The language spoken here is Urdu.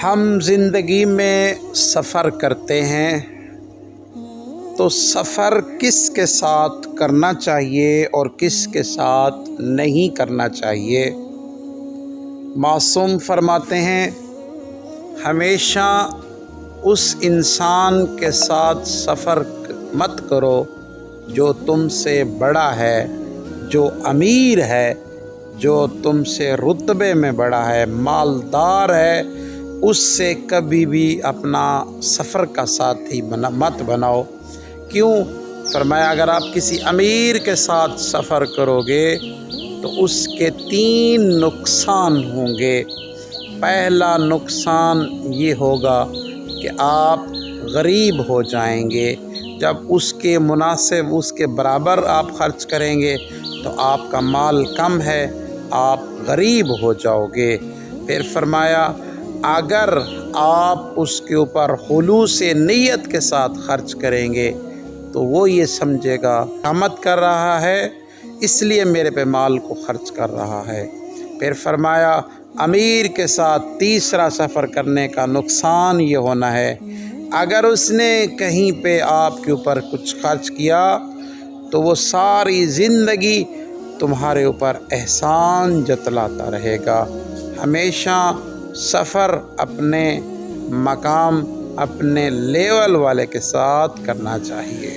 ہم زندگی میں سفر کرتے ہیں تو سفر کس کے ساتھ کرنا چاہیے اور کس کے ساتھ نہیں کرنا چاہیے۔ معصوم فرماتے ہیں ہمیشہ اس انسان کے ساتھ سفر مت کرو جو تم سے بڑا ہے، جو امیر ہے، جو تم سے رتبے میں بڑا ہے، مالدار ہے، اس سے کبھی بھی اپنا سفر کا ساتھی مت بناؤ۔ کیوں؟ فرمایا اگر آپ کسی امیر کے ساتھ سفر کرو گے تو اس کے 3 نقصان ہوں گے۔ پہلا نقصان یہ ہوگا کہ آپ غریب ہو جائیں گے۔ جب اس کے مناسب، اس کے برابر آپ خرچ کریں گے تو آپ کا مال کم ہے، آپ غریب ہو جاؤ گے۔ پھر فرمایا اگر آپ اس کے اوپر خلوص نیت کے ساتھ خرچ کریں گے تو وہ یہ سمجھے گا حمد کر رہا ہے، اس لیے میرے پہ مال کو خرچ کر رہا ہے۔ پھر فرمایا امیر کے ساتھ تیسرا سفر کرنے کا نقصان یہ ہونا ہے اگر اس نے کہیں پہ آپ کے اوپر کچھ خرچ کیا تو وہ ساری زندگی تمہارے اوپر احسان جتلاتا رہے گا۔ ہمیشہ سفر اپنے مقام، اپنے لیول والے کے ساتھ کرنا چاہیے۔